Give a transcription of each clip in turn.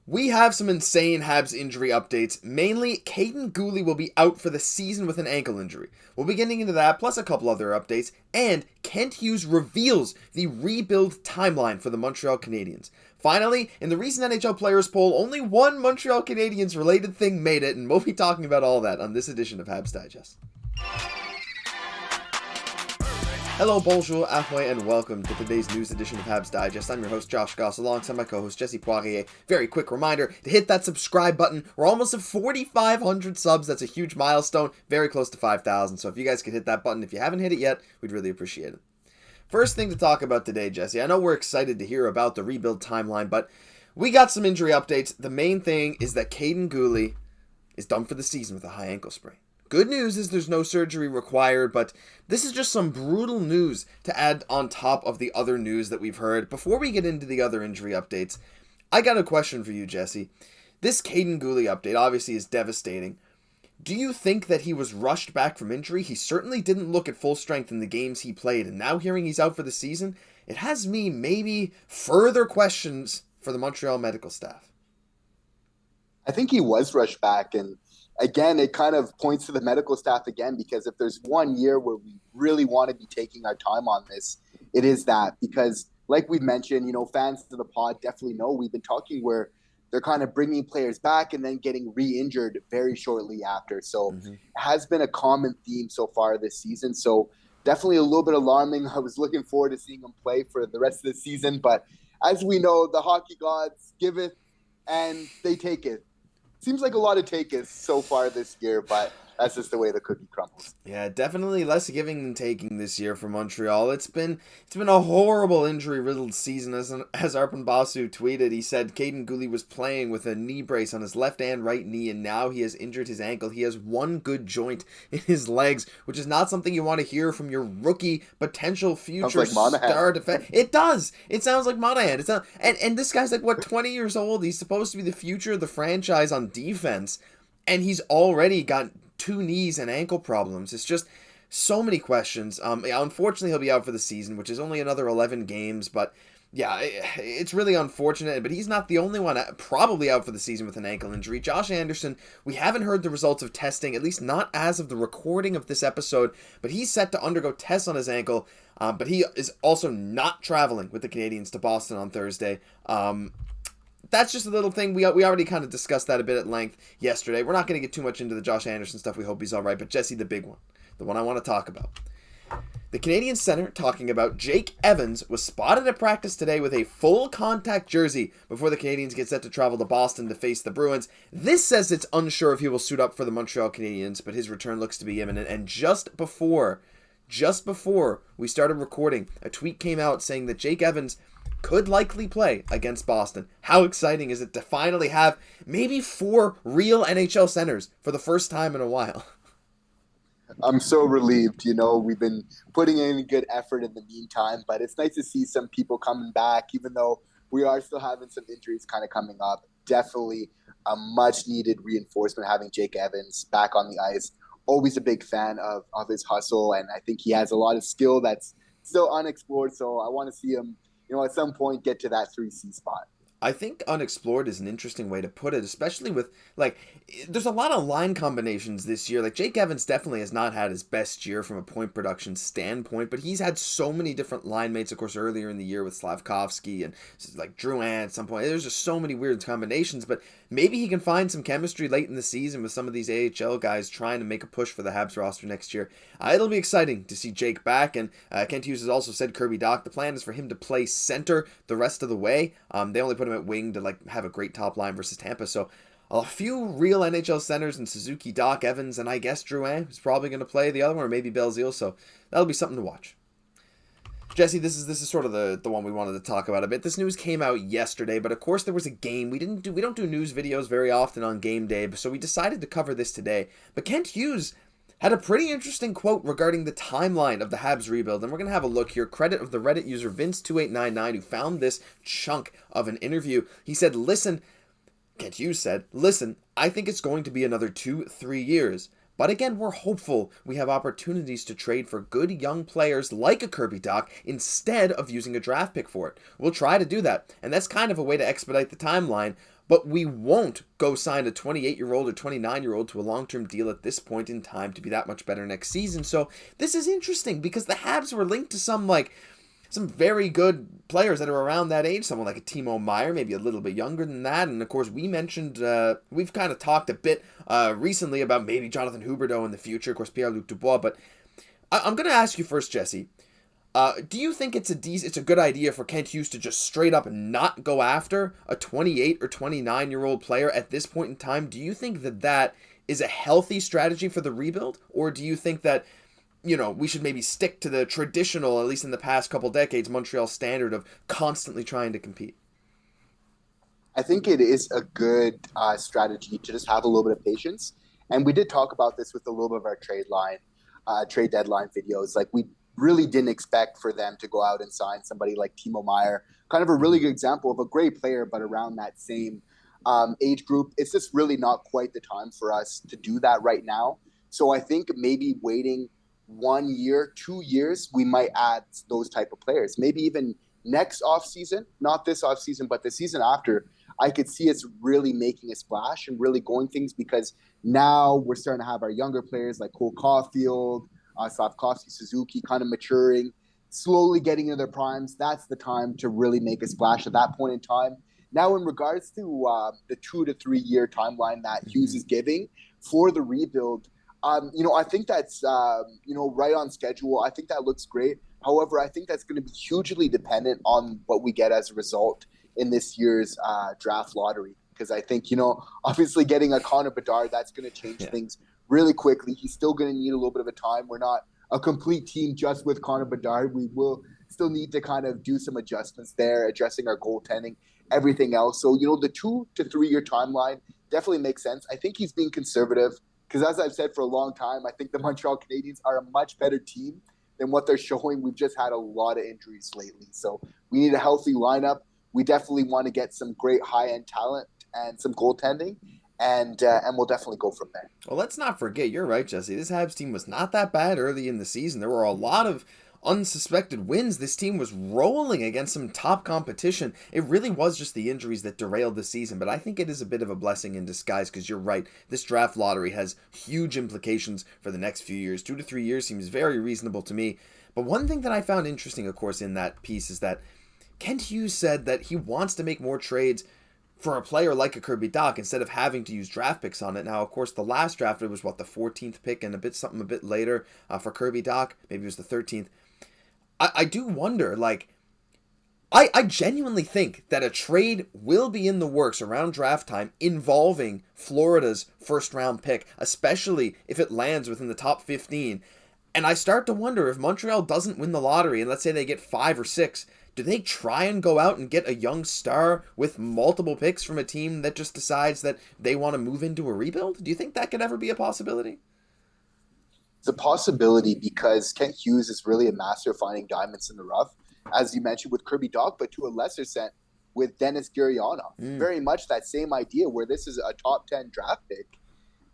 We have some insane Habs injury updates. Mainly, Kaiden Guhle will be out for the season with an ankle injury. We'll be getting into that, plus a couple other updates. And Kent Hughes reveals the rebuild timeline for the Montreal Canadiens. Finally, in the recent NHL Players Poll, only one Montreal Canadiens related thing made it, and we'll be talking about all that on this edition of Habs Digest. Hello, bonjour, ahoy, and welcome to today's news edition of Habs Digest. I'm your host, Josh Gosse, alongside my co-host, Jesse Poirier. Very quick reminder to hit that subscribe button. We're almost at 4,500 subs. That's a huge milestone. Very close to 5,000. So if you guys could hit that button, if you haven't hit it yet, we'd really appreciate it. First thing to talk about today, Jesse. I know we're excited to hear about the rebuild timeline, but we got some injury updates. The main thing is that Kaiden Guhle is done for the season with a high ankle sprain. Good news is there's no surgery required, but this is just some brutal news to add on top of the other news that we've heard. Before we get into the other injury updates, I got a question for you, Jesse. This Kaiden Guhle update obviously is devastating. Do you think that he was rushed back from injury? He certainly didn't look at full strength in the games he played, and now hearing he's out for the season, it has me maybe further questions for the Montreal medical staff. I think he was rushed back, and again, it kind of points to the medical staff again, because if there's 1 year where we really want to be taking our time on this, it is that. Because like we've mentioned, fans of the pod definitely know we've been talking where they're kind of bringing players back and then getting re-injured very shortly after. So it has been a common theme so far this season. So definitely a little bit alarming. I was looking forward to seeing him play for the rest of the season. But as we know, the hockey gods giveth and they take it. Seems like a lot of takers so far this year, but that's just the way the cookie crumbles. Yeah, definitely less giving than taking this year for Montreal. It's been a horrible injury-riddled season. As Arpen Basu tweeted, he said Kaiden Guhle was playing with a knee brace on his left and right knee, and now he has injured his ankle. He has one good joint in his legs, which is not something you want to hear from your rookie potential future star defense. It does. It sounds like Monahan. And this guy's like, 20 years old? He's supposed to be the future of the franchise on defense, and he's already got 2 knees and ankle problems. It's just so many questions. Unfortunately, he'll be out for the season, which is only another 11 games, but yeah, it's really unfortunate, but he's not the only one probably out for the season with an ankle injury. Josh Anderson, we haven't heard the results of testing, at least not as of the recording of this episode, but he's set to undergo tests on his ankle, but he is also not traveling with the Canadiens to Boston on Thursday. That's just a little thing. We already kind of discussed that a bit at length yesterday. We're not going to get too much into the Josh Anderson stuff. We hope he's all right. But Jesse, the big one, the one I want to talk about. The Canadian center, talking about Jake Evans, was spotted at practice today with a full contact jersey before the Canadiens get set to travel to Boston to face the Bruins. This says it's unsure if he will suit up for the Montreal Canadiens, but his return looks to be imminent. And just before we started recording, a tweet came out saying that Jake Evans could likely play against Boston. How exciting is it to finally have maybe 4 real NHL centers for the first time in a while? I'm so relieved. We've been putting in good effort in the meantime, but it's nice to see some people coming back, even though we are still having some injuries kind of coming up. Definitely a much-needed reinforcement having Jake Evans back on the ice. Always a big fan of his hustle, and I think he has a lot of skill that's still unexplored, so I want to see him at some point get to that 3C spot. I think unexplored is an interesting way to put it, especially with, there's a lot of line combinations this year. Jake Evans definitely has not had his best year from a point production standpoint, but he's had so many different line mates, of course, earlier in the year with Slafkovsky and, Drouin at some point. There's just so many weird combinations, but maybe he can find some chemistry late in the season with some of these AHL guys trying to make a push for the Habs roster next year. It'll be exciting to see Jake back, and Kent Hughes has also said Kirby Dach, the plan is for him to play center the rest of the way. They only put him at wing to have a great top line versus Tampa, so a few real NHL centers in Suzuki, Dach, Evans, and I guess Drouin is probably going to play the other one, or maybe Belzile, so that'll be something to watch. Jesse, this is sort of the one we wanted to talk about a bit. This news came out yesterday, but of course there was a game. We don't do news videos very often on game day, so we decided to cover this today. But Kent Hughes had a pretty interesting quote regarding the timeline of the Habs rebuild, and we're going to have a look here. Credit of the Reddit user Vince2899, who found this chunk of an interview. He said, Kent Hughes said, listen, I think it's going to be another 2-3 years. But again, we're hopeful we have opportunities to trade for good young players like a Kirby Dach instead of using a draft pick for it. We'll try to do that, and that's kind of a way to expedite the timeline, but we won't go sign a 28-year-old or 29-year-old to a long-term deal at this point in time to be that much better next season. So this is interesting because the Habs were linked to some very good players that are around that age, someone like a Timo Meier, maybe a little bit younger than that. And of course, we mentioned, we've kind of talked a bit recently about maybe Jonathan Huberdeau in the future, of course, Pierre-Luc Dubois. But I'm going to ask you first, Jesse, do you think it's a good idea for Kent Hughes to just straight up not go after a 28 or 29-year-old player at this point in time? Do you think that is a healthy strategy for the rebuild? Or do you think that we should maybe stick to the traditional, at least in the past couple decades, Montreal standard of constantly trying to compete? I think it is a good strategy to just have a little bit of patience. And we did talk about this with a little bit of our trade deadline videos. Like, we really didn't expect for them to go out and sign somebody like Timo Meier, kind of a really good example of a great player, but around that same age group. It's just really not quite the time for us to do that right now. So I think maybe waiting 1 year, 2 years, we might add those type of players. Maybe even next offseason, not this offseason, but the season after, I could see us really making a splash and really going things, because now we're starting to have our younger players like Caufield, Slafkovsky, Suzuki kind of maturing, slowly getting into their primes. That's the time to really make a splash at that point in time. Now, in regards to the 2 to 3 year timeline that Hughes is giving for the rebuild, I think that's, right on schedule. I think that looks great. However, I think that's going to be hugely dependent on what we get as a result in this year's draft lottery. Because I think, obviously getting a Connor Bedard, that's going to change things really quickly. He's still going to need a little bit of a time. We're not a complete team just with Connor Bedard. We will still need to kind of do some adjustments there, addressing our goaltending, everything else. So, the 2 to 3 year timeline definitely makes sense. I think he's being conservative. Because as I've said for a long time, I think the Montreal Canadiens are a much better team than what they're showing. We've just had a lot of injuries lately. So we need a healthy lineup. We definitely want to get some great high-end talent and some goaltending, and we'll definitely go from there. Well, let's not forget, you're right, Jesse, this Habs team was not that bad early in the season. There were a lot of unsuspected wins. This team was rolling against some top competition. It really was just the injuries that derailed the season, but I think it is a bit of a blessing in disguise, because you're right, this draft lottery has huge implications for the next few years. 2 to 3 years seems very reasonable to me. But one thing that I found interesting, of course, in that piece is that Kent Hughes said that he wants to make more trades for a player like a Kirby Dach instead of having to use draft picks on it. Now, of course, the last draft, it was the 14th pick and something a bit later for Kirby Dach. Maybe it was the 13th. I do wonder, I genuinely think that a trade will be in the works around draft time involving Florida's first round pick, especially if it lands within the top 15. And I start to wonder, if Montreal doesn't win the lottery, and let's say they get 5 or 6, do they try and go out and get a young star with multiple picks from a team that just decides that they want to move into a rebuild? Do you think that could ever be a possibility? It's a possibility, because Kent Hughes is really a master of finding diamonds in the rough, as you mentioned with Kirby Dach, but to a lesser extent with Denis Gurianov. Very much that same idea, where this is a top 10 draft pick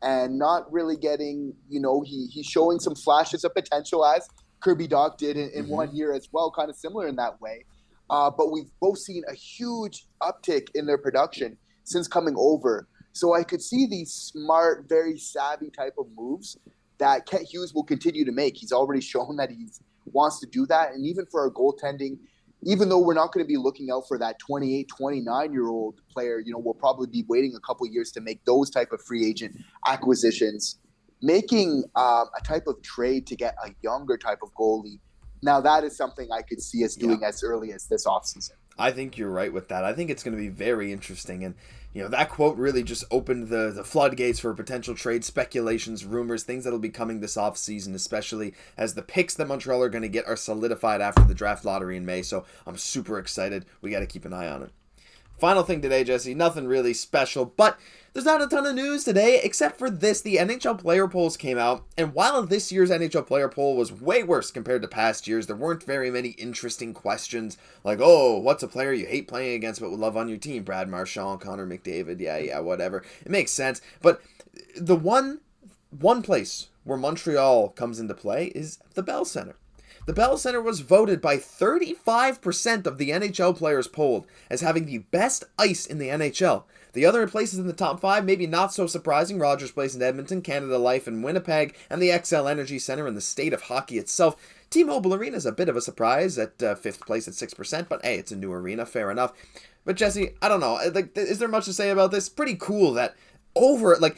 and not really getting, he's showing some flashes of potential, as Kirby Dach did in 1 year as well, kind of similar in that way. But we've both seen a huge uptick in their production since coming over. So I could see these smart, very savvy type of moves that Kent Hughes will continue to make. He's already shown that he wants to do that. And even for our goaltending, even though we're not going to be looking out for that 28, 29-year-old player, we'll probably be waiting a couple years to make those type of free agent acquisitions. Making a type of trade to get a younger type of goalie, now that is something I could see us doing as early as this offseason. I think you're right with that. I think it's going to be very interesting. And, that quote really just opened the floodgates for potential trade speculations, rumors, things that'll be coming this offseason, especially as the picks that Montreal are going to get are solidified after the draft lottery in May. So I'm super excited. We got to keep an eye on it. Final thing today, Jesse, nothing really special, but there's not a ton of news today, except for this. The NHL player polls came out, and while this year's NHL player poll was way worse compared to past years, there weren't very many interesting questions, like, oh, what's a player you hate playing against but would love on your team? Brad Marchand, Connor McDavid, yeah, whatever. It makes sense, but the one one place where Montreal comes into play is the Bell Center. The Bell Center was voted by 35% of the NHL players polled as having the best ice in the NHL. The other places in the top 5, maybe not so surprising: Rogers Place in Edmonton, Canada Life in Winnipeg, and the XL Energy Center in the state of hockey itself. T-Mobile Arena is a bit of a surprise at 5th place at 6%, but hey, it's a new arena, fair enough. But Jesse, I don't know, is there much to say about this? Pretty cool that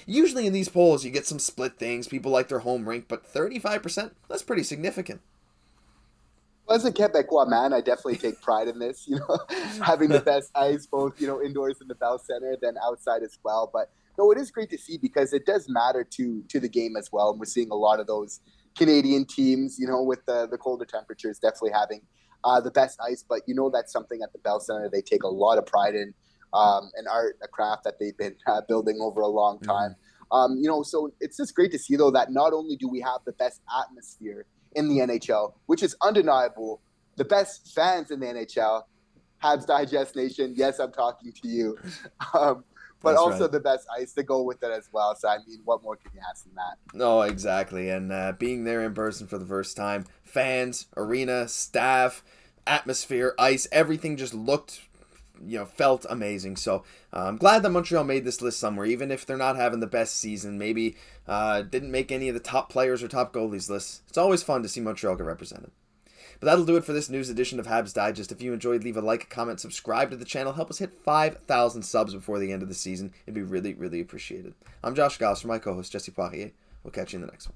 usually in these polls you get some split things, people like their home rink, but 35%, that's pretty significant. As a Quebecois man, I definitely take pride in this, having the best ice, both, indoors in the Bell Center, then outside as well. But no, it is great to see because it does matter to the game as well. And we're seeing a lot of those Canadian teams, with the colder temperatures, definitely having the best ice. But, that's something at the Bell Center they take a lot of pride in, an art, a craft that they've been building over a long time. So it's just great to see, though, that not only do we have the best atmosphere in the NHL, which is undeniable, the best fans in the NHL, Habs Digest Nation, yes, I'm talking to you, but also right, the best ice to go with it as well. So, I mean, what more can you ask than that? No, exactly. And being there in person for the first time, fans, arena, staff, atmosphere, ice, everything just looked, felt amazing. So I'm glad that Montreal made this list somewhere, even if they're not having the best season, maybe didn't make any of the top players or top goalies lists. It's always fun to see Montreal get represented. But that'll do it for this news edition of Habs Digest. If you enjoyed, leave a like, comment, subscribe to the channel. Help us hit 5,000 subs before the end of the season. It'd be really, really appreciated. I'm Josh Gosse for my co-host Jesse Poirier. We'll catch you in the next one.